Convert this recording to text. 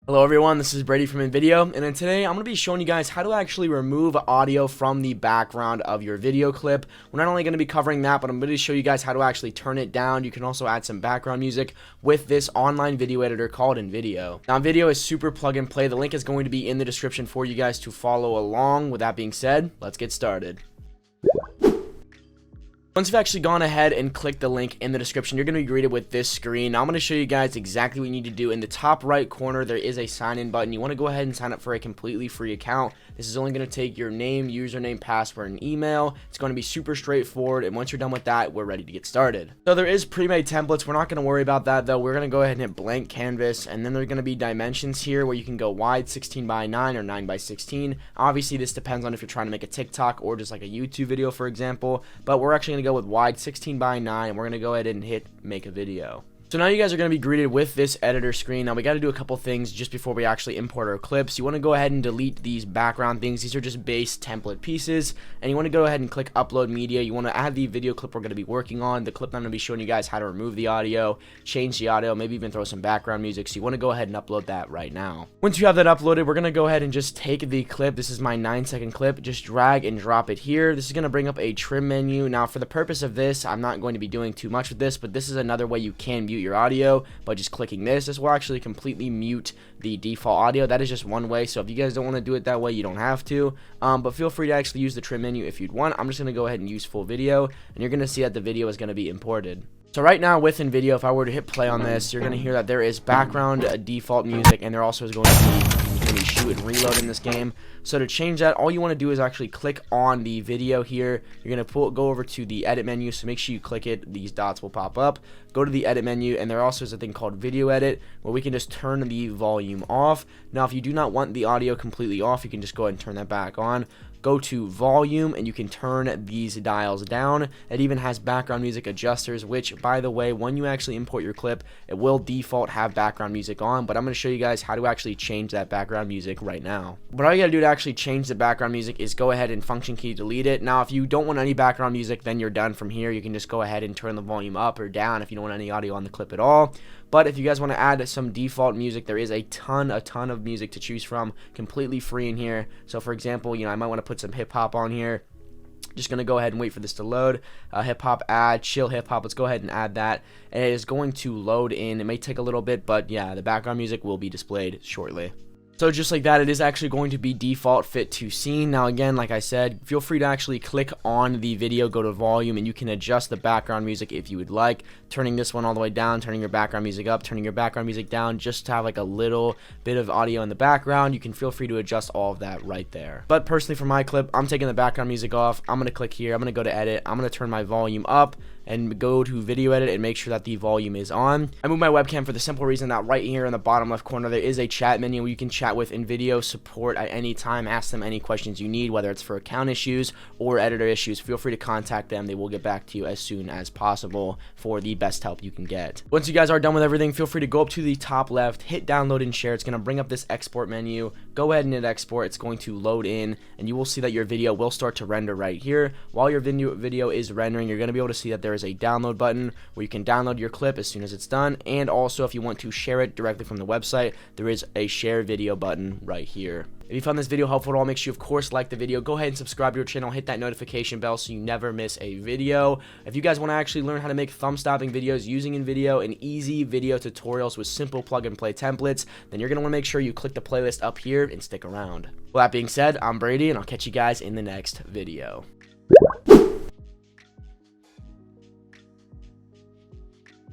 Hello everyone, this is Brady from InVideo, and today I'm going to be showing you guys how to actually remove audio from the background of your video clip. We're not only going to be covering that, but I'm going to show you guys how to actually turn it down. You can also add some background music with this online video editor called InVideo. Now, InVideo is super plug and play. The link is going to be in the description for you guys to follow along. With that being said, let's get started. Once you've actually gone ahead and clicked the link in the description, you're going to be greeted with this screen. Now I'm going to show you guys exactly what you need to do. In the top right corner, there is a sign in button. You want to go ahead and sign up for a completely free account. This is only going to take your name, username, password, and email. It's going to be super straightforward, and once you're done with that, we're ready to get started. So there is pre-made templates. We're not going to worry about that though. We're going to go ahead and hit blank canvas, and then there's going to be dimensions here where you can go wide 16:9 or 9:16. Obviously this depends on if you're trying to make a TikTok or just like a YouTube video, for example, but we're actually going to go with wide 16:9, and we're going to go ahead and hit make a video. So now you guys are going to be greeted with this editor screen. Now we got to do a couple things just before we actually import our clips. You want to go ahead and delete these background things. These are just base template pieces, and you want to go ahead and click upload media. You want to add the video clip we're going to be working on, the clip I'm going to be showing you guys how to remove the audio, change the audio, maybe even throw some background music. So you want to go ahead and upload that right now. Once you have that uploaded, we're going to go ahead and just take the clip. This is my 9-second clip. Just drag and drop it here. This is going to bring up a trim menu. Now for the purpose of this, I'm not going to be doing too much with this, but this is another way you can mute your audio by just clicking this. This will actually completely mute the default audio. That is just one way, so if you guys don't want to do it that way, you don't have to, but feel free to actually use the trim menu if you'd want. I'm just going to go ahead and use full video, and you're going to see that the video is going to be imported. So right now with InVideo, if I were to hit play on this, you're going to hear that there is background default music, and there also is going to be shoot and reload in this game. So to change that, all you want to do is actually click on the video here. You're going to go over to the edit menu, so make sure you click it. These dots will pop up. Go to the edit menu, and there also is a thing called video edit where we can just turn the volume off. Now if you do not want the audio completely off, you can just go ahead and turn that back on. Go to volume, and you can turn these dials down. It even has background music adjusters, which, by the way, when you actually import your clip, it will default have background music on, but I'm going to show you guys how to actually change that background music right now. But all you got to do to actually change the background music is go ahead and function key delete it. Now if you don't want any background music, then you're done from here. You can just go ahead and turn the volume up or down if you don't want any audio on the clip at all. But if you guys want to add some default music, there is a ton of music to choose from, completely free in here. So for example, I might want to put some hip hop on here. Just gonna go ahead and wait for this to load. Hip hop add, chill hip hop. Let's go ahead and add that. And it is going to load in. It may take a little bit, but yeah, the background music will be displayed shortly. So just like that, it is actually going to be default fit to scene. Now again, like I said, feel free to actually click on the video, go to volume, and you can adjust the background music if you would like. Turning this one all the way down, turning your background music up, turning your background music down, just to have like a little bit of audio in the background. You can feel free to adjust all of that right there. But personally for my clip, I'm taking the background music off. I'm going to click here. I'm going to go to edit. I'm going to turn my volume up and go to video edit and make sure that the volume is on. I moved my webcam for the simple reason that right here in the bottom left corner there is a chat menu where you can chat with InVideo support at any time. Ask them any questions you need, whether it's for account issues or editor issues. Feel free to contact them. They will get back to you as soon as possible for the best help you can get. Once you guys are done with everything, feel free to go up to the top left, hit download and share. It's going to bring up this export menu. Go ahead and hit export. It's going to load in, and you will see that your video will start to render right here. While your video is rendering, you're going to be able to see that there is a download button where you can download your clip as soon as it's done, and also if you want to share it directly from the website, there is a share video button right here. If you found this video helpful at all, make sure you of course like the video. Go ahead and subscribe to your channel, hit that notification bell so you never miss a video. If you guys want to actually learn how to make thumb stopping videos using InVideo and easy video tutorials with simple plug and play templates, then you're going to want to make sure you click the playlist up here and stick around. With that being said, I'm Brady, and I'll catch you guys in the next video.